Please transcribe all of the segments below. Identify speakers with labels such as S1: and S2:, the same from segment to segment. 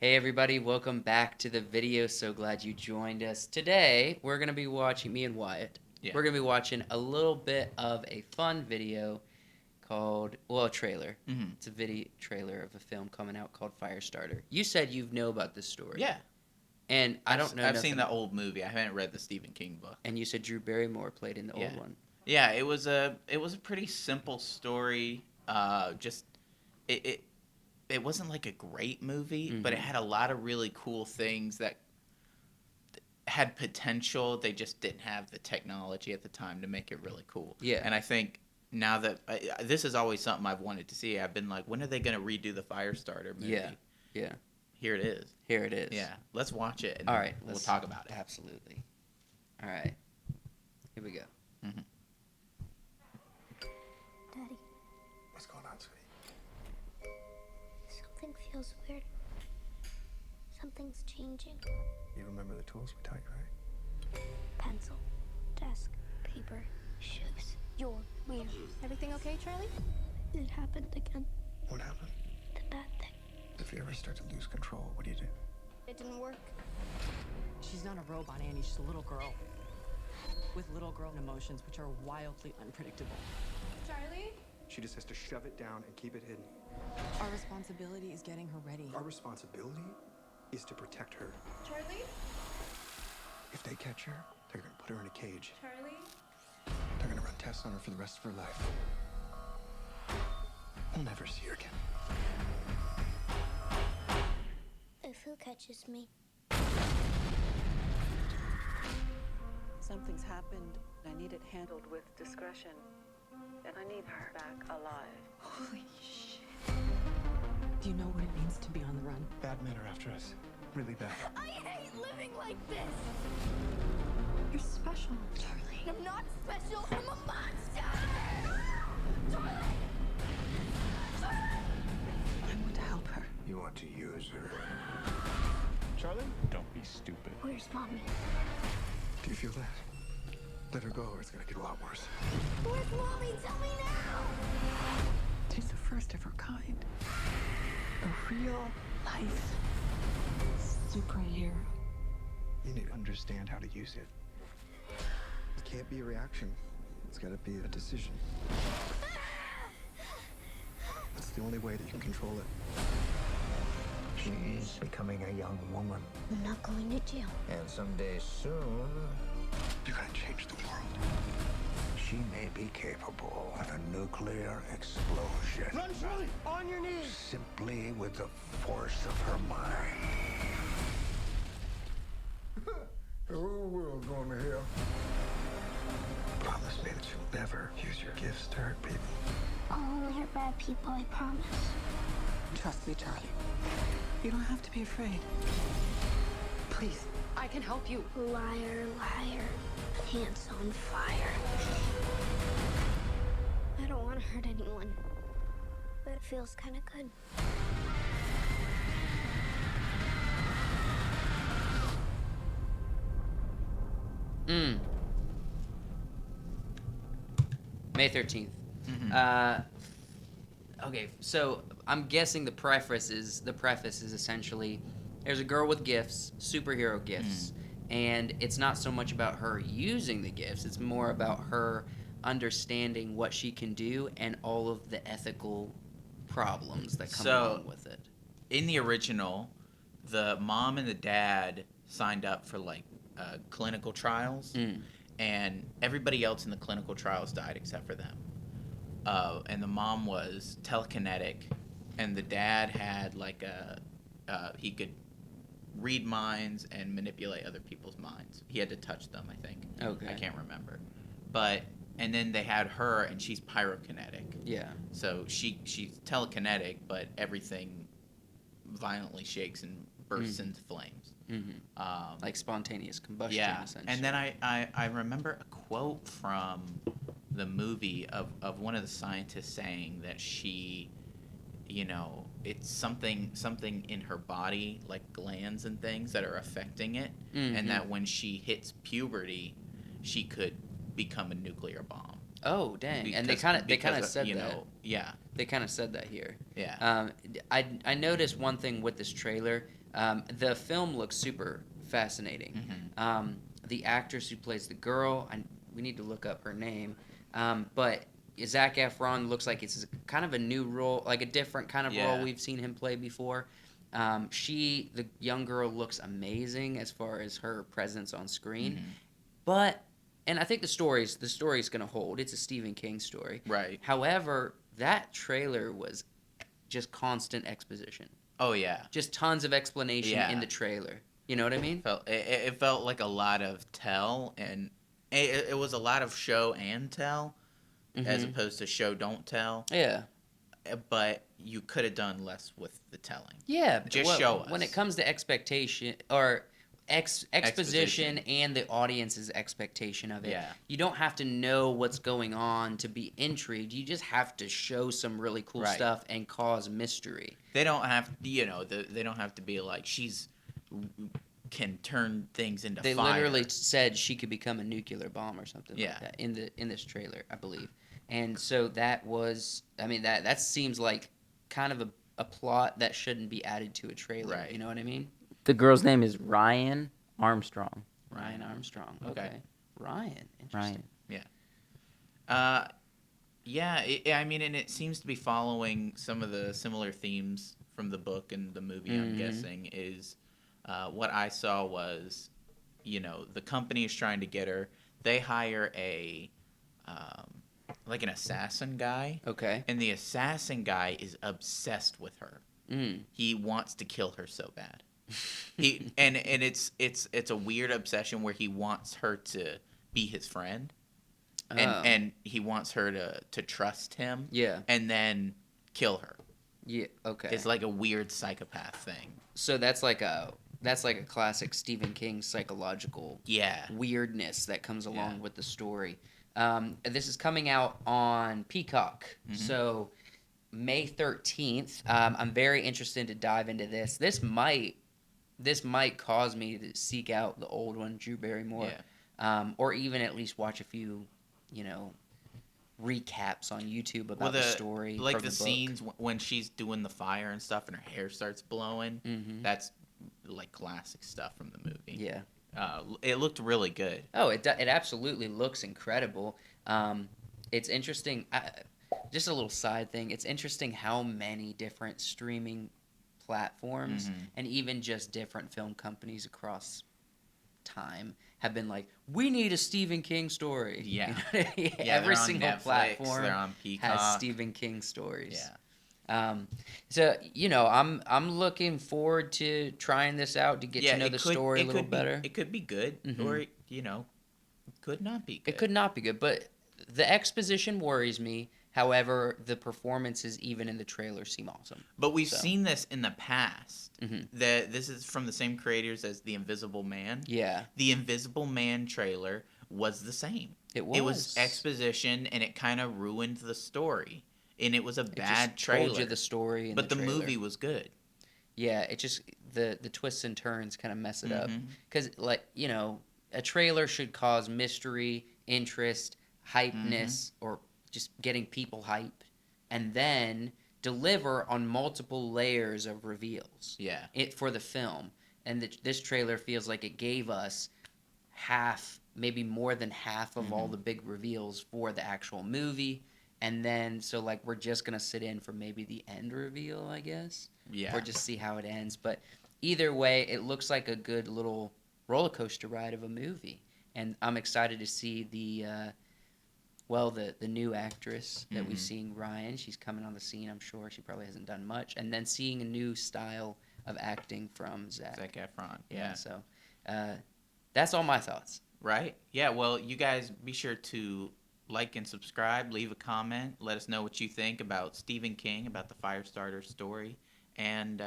S1: Hey everybody, welcome back to the video. So glad you joined us. Today, we're going to be watching, me and Wyatt, we're going to be watching a little bit of a fun video called, a trailer.
S2: Mm-hmm.
S1: It's a video trailer of a film coming out called Firestarter. You said you know about this story.
S2: Yeah.
S1: And I don't know
S2: I've seen the old movie. I haven't read the Stephen King book.
S1: And you said Drew Barrymore played in the old one.
S2: Yeah, it was a pretty simple story. It wasn't like a great movie, but it had a lot of really cool things that had potential. They just didn't have the technology at the time to make it really cool.
S1: Yeah.
S2: And I think now that this is always something I've wanted to see. I've been like, when are they going to redo the Firestarter movie?
S1: Yeah.
S2: Here it is. Yeah. Let's watch it. And
S1: all right.
S2: We'll talk about it.
S1: Absolutely. All right. Here we go.
S2: Mm-hmm.
S3: Daddy.
S4: What's going on, sweetie?
S3: Something feels weird. Something's changing.
S4: You remember the tools we taught you, right?
S3: Pencil, desk, paper, shoes. You're weird.
S5: Everything okay, Charlie?
S3: It happened again.
S4: What happened?
S3: The bad thing.
S4: If you ever start to lose control, what do you do?
S5: It didn't work.
S6: She's not a robot, Annie. She's a little girl. With little girl emotions, which are wildly unpredictable.
S5: Charlie?
S4: She just has to shove it down and keep it hidden.
S6: Our responsibility is getting her ready.
S4: Our responsibility is to protect her.
S5: Charlie?
S4: If they catch her, they're gonna put her in a cage.
S5: Charlie?
S4: They're gonna run tests on her for the rest of her life. We'll never see her again.
S3: If who catches me?
S7: Something's happened. I need it handled with discretion. And I need her back alive.
S6: Holy shit. Do you know what it means to be on the run?
S4: Bad men are after us. Really bad.
S3: I hate living like this.
S6: You're special,
S3: Charlie. I'm not special. I'm a monster. Charlie!
S7: I want to help her.
S4: You want to use her. Charlie?
S8: Don't be stupid.
S3: Where's Mommy?
S4: Do you feel that? Let her go or it's gonna get a lot worse.
S3: Where's Mommy? Tell me now!
S7: She's the first of her kind. A real life superhero.
S4: You need to understand how to use it. It can't be a reaction. It's gotta be a decision. That's the only way that you can control it.
S9: She's becoming a young woman.
S3: I'm not going to jail.
S9: And someday soon,
S4: You're gonna change the world.
S9: she may be capable of a nuclear explosion.
S4: Run, Charlie! On your knees!
S9: Simply with the force of her mind. The whole world's going to hell.
S4: Promise me that you'll never use your gifts to hurt people.
S3: I'll only hurt bad people, I promise.
S7: Trust me, Charlie. You don't have to be afraid. Please.
S6: I can help you.
S3: Liar, liar. Pants on fire. I don't want to hurt anyone. But it feels kind of good.
S1: May 13th. Okay, so I'm guessing the preface is essentially there's a girl with gifts, superhero gifts, and it's not so much about her using the gifts, it's more about her understanding what she can do and all of the ethical problems that come along with it.
S2: In the original, the mom and the dad signed up for clinical trials, and everybody else in the clinical trials died except for them. And the mom was telekinetic, and the dad had he could read minds and manipulate other people's minds. He had to touch them, I think.
S1: Okay.
S2: I can't remember. And then they had her, and she's pyrokinetic.
S1: Yeah.
S2: So she's telekinetic, but everything violently shakes and bursts into flames.
S1: Like spontaneous combustion,
S2: Yeah.
S1: essentially.
S2: And then I remember a quote from the movie of one of the scientists saying that she, it's something in her body, like glands and things that are affecting it, and that when she hits puberty, she could become a nuclear bomb.
S1: Oh, dang. And they kind of said that.
S2: Yeah.
S1: They kind of said that here.
S2: Yeah.
S1: I noticed one thing with this trailer. The film looks super fascinating. The actress who plays the girl, we need to look up her name, but Zac Efron looks like it's kind of a new role, like a different kind of role we've seen him play before. The young girl, looks amazing as far as her presence on screen, and I think the story's going to hold. It's a Stephen King story.
S2: Right.
S1: However, that trailer was just constant exposition.
S2: Oh, yeah.
S1: Just tons of explanation in the trailer. You know what I mean?
S2: It felt like a lot of tell, and it was a lot of show and tell, as opposed to show, don't tell.
S1: Yeah.
S2: But you could have done less with the telling.
S1: Yeah.
S2: Just show us.
S1: When it comes to expectation, or exposition and the audience's expectation of it, you don't have to know what's going on to be intrigued. You just have to show some really cool stuff and cause mystery.
S2: They don't have, they don't have to be like, can turn things into fire.
S1: They literally said she could become a nuclear bomb or something like that in this trailer, I believe. And so that was, that seems like kind of a plot that shouldn't be added to a trailer. Right. You know what I mean?
S8: The girl's name is Ryan Armstrong.
S1: Ryan Armstrong. Okay. Ryan. Interesting.
S8: Ryan.
S2: Yeah. And it seems to be following some of the similar themes from the book and the movie, I'm guessing, is what I saw was, the company is trying to get her. They hire an assassin guy. Okay. And the assassin guy is obsessed with her. He wants to kill her so bad. It's a weird obsession where he wants her to be his friend. And he wants her to trust him. Yeah. And then kill her.
S1: Yeah, okay.
S2: It's like a weird psychopath thing.
S1: So that's like a classic Stephen King psychological weirdness that comes along with the story. This is coming out on Peacock. So May 13th. I'm very interested to dive into this. This might cause me to seek out the old one, Drew Barrymore, or even at least watch a few, recaps on YouTube about the story.
S2: Like
S1: from
S2: the
S1: book.
S2: scenes when she's doing the fire and stuff, and her hair starts blowing. That's like classic stuff from the movie. Yeah. It looked really good.
S1: Oh, it absolutely looks incredible. It's interesting. Just a little side thing. It's interesting how many different streaming platforms and even just different film companies across time have been like, we need a Stephen King story. Yeah. Every single Netflix, platform has Stephen King stories. Yeah. So I'm looking forward to trying this out to get to know the story a little better.
S2: It could be good, or it could not be good.
S1: It could not be good, but the exposition worries me. However, the performances, even in the trailer, seem awesome.
S2: But we've seen this in the past. This is from the same creators as The Invisible Man. Yeah. The Invisible Man trailer was the same. It was exposition, and it kind of ruined the story. And it was a bad trailer.
S1: Told you the story,
S2: but the movie was good.
S1: Yeah, it just the twists and turns kind of mess it up. Because a trailer should cause mystery, interest, hypeness, or just getting people hyped, and then deliver on multiple layers of reveals. Yeah. For the film. And this trailer feels like it gave us half, maybe more than half of all the big reveals for the actual movie. And then, so we're just going to sit in for maybe the end reveal, I guess. Yeah. Or just see how it ends. But either way, it looks like a good little roller coaster ride of a movie. And I'm excited to see the new actress that we've seen, Ryan. She's coming on the scene, I'm sure. She probably hasn't done much. And then seeing a new style of acting from Zac
S2: Efron.
S1: Yeah. So that's all my thoughts.
S2: Right? Yeah, well, you guys be sure to like and subscribe, leave a comment, let us know what you think about Stephen King, about the Firestarter story, and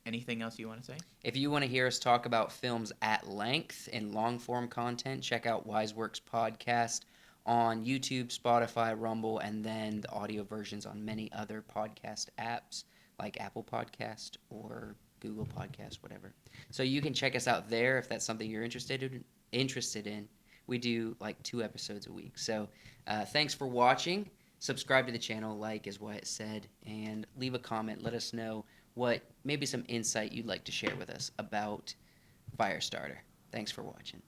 S2: anything else you want to say?
S1: If you want to hear us talk about films at length in long-form content, check out Wiseworks Podcast on YouTube, Spotify, Rumble, and then the audio versions on many other podcast apps like Apple Podcast or Google Podcast, whatever. So you can check us out there if that's something you're interested in. We do 2 episodes a week. So thanks for watching. Subscribe to the channel, as Wyatt said, and leave a comment. Let us know maybe some insight you'd like to share with us about Firestarter. Thanks for watching.